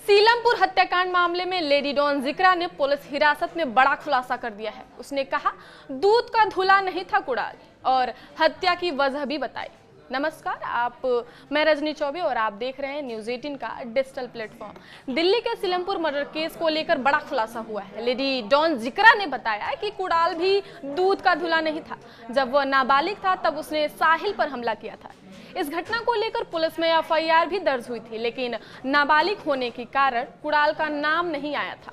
सीलमपुर हत्याकांड मामले में लेडी डॉन जिक्रा ने पुलिस हिरासत में बड़ा खुलासा कर दिया है। उसने कहा दूध का धुला नहीं था कुड़ाल और हत्या की वजह भी बताई। नमस्कार, मैं रजनी चौबे और आप देख रहे हैं न्यूज़ 18 का डिजिटल प्लेटफॉर्म। दिल्ली के सीलमपुर मर्डर केस को लेकर बड़ा खुलासा हुआ है। लेडी डॉन जिक्रा ने बताया कि कुड़ाल भी दूध का धुला नहीं था। जब वह नाबालिग था तब उसने साहिल पर हमला किया था। इस घटना को लेकर पुलिस में एफआईआर भी दर्ज हुई थी, लेकिन नाबालिग होने के कारण कुड़ाल का नाम नहीं आया था।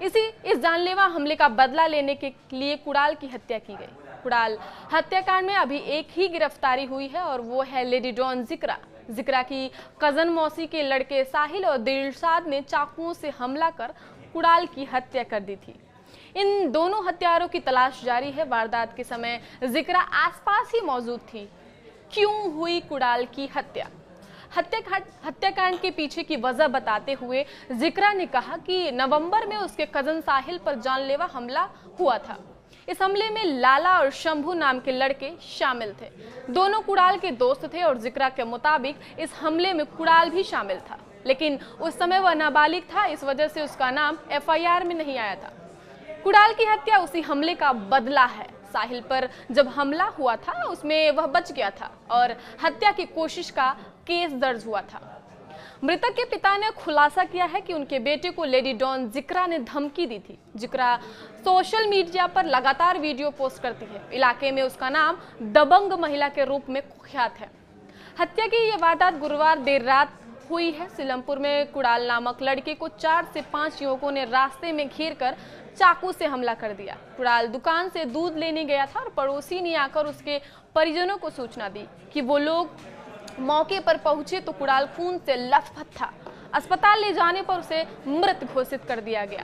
इस जानलेवा हमले का बदला लेने के लिए कुड़ाल की हत्या की गई। कुड़ाल हत्याकांड में अभी एक ही गिरफ्तारी हुई है और वो है लेडी डॉन जिक्रा। जिक्रा की कजन मौसी के लड़के साहिल और दिलशाद ने चाकुओं से हमला कर कुड़ाल की हत्या कर दी थी। इन दोनों हत्यारों की तलाश जारी है। वारदात के समय जिक्रा आसपास ही मौजूद थी। क्यों हुई कुड़ाल की हत्या? हत्याकांड के पीछे की वजह बताते हुए जिक्रा ने कहा कि नवंबर में उसके कजन साहिल पर जानलेवा हमला हुआ था। इस हमले में लाला और शंभू नाम के लड़के शामिल थे। दोनों कुड़ाल के दोस्त थे और जिक्रा के मुताबिक इस हमले में कुड़ाल भी शामिल था, लेकिन उस समय वह नाबालिग था। इस वजह से उसका नाम एफआईआर में नहीं आया था। कुड़ाल की हत्या उसी हमले का बदला है। साहिल पर जब हमला हुआ था उसमें वह बच गया था और हत्या की कोशिश का केस दर्ज हुआ था। मृतक के पिता ने खुलासा किया है कि उनके बेटे को लेडी डॉन जिक्रा ने धमकी दी थी। जिक्रा सोशल मीडिया पर लगातार वीडियो पोस्ट करती है। इलाके में उसका नाम दबंग महिला के रूप में कुख्यात है। हत्या की यह वारदात गुरुवार देर रात हुई है। सीलमपुर में कुड़ाल नामक लड़के को 4 से 5 युवकों ने रास्ते में घेर कर चाकू से हमला कर दिया। कुड़ाल दुकान से दूध लेने गया था और पड़ोसी ने आकर उसके परिजनों को सूचना दी कि वो लोग मौके पर पहुंचे तो कुड़ाल खून से लथपथ था। अस्पताल ले जाने पर उसे मृत घोषित कर दिया गया।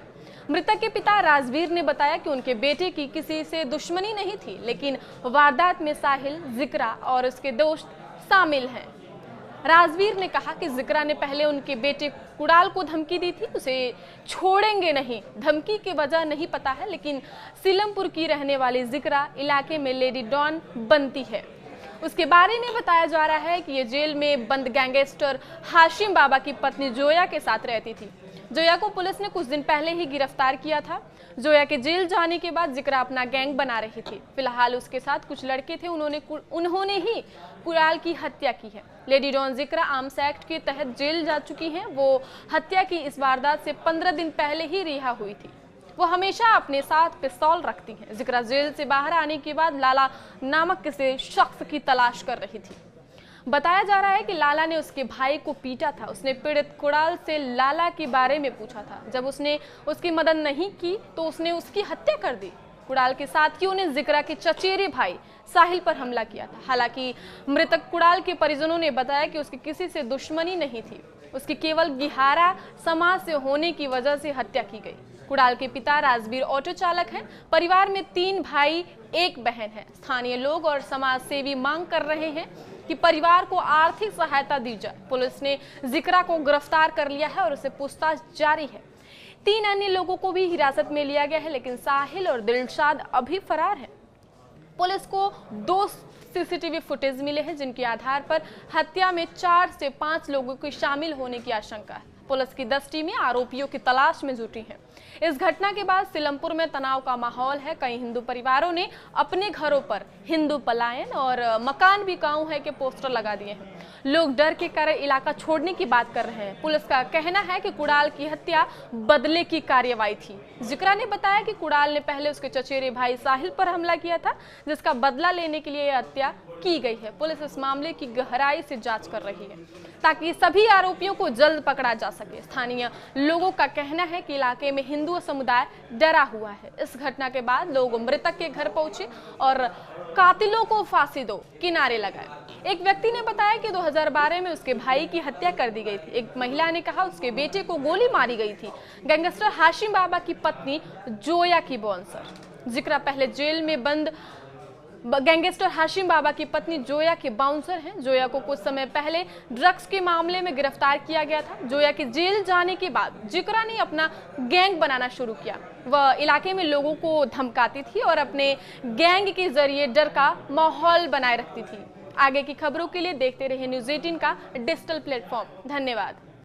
मृतक के पिता राजवीर ने बताया कि उनके बेटे की किसी से दुश्मनी नहीं थी, लेकिन वारदात में साहिल, जिक्रा और उसके दोस्त शामिल हैं। राजवीर ने कहा कि जिक्रा ने पहले उनके बेटे कुड़ाल को धमकी दी थी, उसे छोड़ेंगे नहीं। धमकी की वजह नहीं पता है, लेकिन सीलमपुर की रहने वाली जिक्रा इलाके में लेडी डॉन बनती है। उसके बारे में बताया जा रहा है कि ये जेल में बंद गैंगस्टर हाशिम बाबा की पत्नी जोया के साथ रहती थी। जोया को पुलिस ने कुछ दिन पहले ही गिरफ्तार किया था। जोया के जेल जाने के बाद जिक्रा अपना गैंग बना रही थी। फिलहाल उसके साथ कुछ लड़के थे, उन्होंने ही कुड़ाल की हत्या की है। Lady don Zikra arms act के तहत जेल जा चुकी हैं। वो हत्या की इस वारदात से 15 दिन पहले ही रिहा हुई थी। वो हमेशा अपने साथ पिस्तौल रखती हैं। जिक्रा जेल से बाहर आने के बाद लाला नामक किसी शख्स की तलाश कर रही थी। बताया जा रहा है कि लाला ने उसके भाई को पीटा था। उसने पीड़ित कुड़ाल से लाला के बारे में पूछा था। जब उसने उसकी मदद नहीं की तो उसने उसकी हत्या कर दी। कुड़ाल के साथियों ने जिक्रा के चचेरे भाई साहिल पर हमला किया था। हालांकि मृतक कुड़ाल के परिजनों ने बताया कि उसकी किसी से दुश्मनी नहीं थी, उसकी केवल गिहारा समाज से होने की वजह से हत्या की गई। कुड़ाल के पिता राजवीर ऑटो चालक हैं। परिवार में 3 भाई 1 बहन है। स्थानीय लोग और समाज सेवी मांग कर रहे हैं कि परिवार को आर्थिक सहायता दी जाए। पुलिस ने जिक्रा को गिरफ्तार कर लिया है और उसे पूछताछ जारी है। 3 अन्य लोगों को भी हिरासत में लिया गया है, लेकिन साहिल और दिलशाद अभी फरार है। पुलिस को 2 सीसीटीवी फुटेज मिले हैं, जिनके आधार पर हत्या में 4 से 5 लोगों के शामिल होने की आशंका है। पुलिस की 10 टीमें आरोपियों की तलाश में जुटी हैं। इस घटना के बाद सीलमपुर में तनाव का माहौल है। कई हिंदू परिवारों ने अपने घरों पर हिंदू पलायन और मकान बिकाऊ है के पोस्टर लगा दिए हैं। लोग डर के कारण इलाका छोड़ने की बात कर रहे हैं। पुलिस का कहना है कि कुड़ाल की हत्या बदले की कार्रवाई थी। जिक्रा ने बताया कि कुड़ाल ने पहले उसके चचेरे भाई साहिल पर हमला किया था, जिसका बदला लेने के लिए यह हत्या की गई है। पुलिस इस मामले की गहराई से जांच कर रही है ताकि सभी आरोपियों को जल्द पकड़ा जा सके। स्थानीय लोगों का कहना है कि इलाके में हिंदू समुदाय डरा हुआ है। इस घटना के बाद लोग मृतक के घर पहुंचे और कातिलों को फांसी दो किनारे लगाए। एक व्यक्ति ने बताया कि 2012 में उसके भाई की हत्या कर दी गई थी। एक महिला ने कहा उसके बेटे को गोली मारी गई थी। गैंगस्टर हाशिम बाबा की पत्नी जोया की बाउंसर। जिक्रा पहले जेल में बंद गैंगस्टर हाशिम बाबा की पत्नी जोया के बाउंसर हैं। जोया को कुछ समय पहले ड्रग्स के मामले में गिरफ्तार किया गया था। जोया के जेल जाने के बाद जिक्रा ने अपना गैंग बनाना शुरू किया। वह इलाके में लोगों को धमकाती थी और अपने गैंग के जरिए डर का माहौल बनाए रखती थी। आगे की खबरों के लिए देखते रहिए न्यूज़ 18 का डिजिटल प्लेटफॉर्म। धन्यवाद।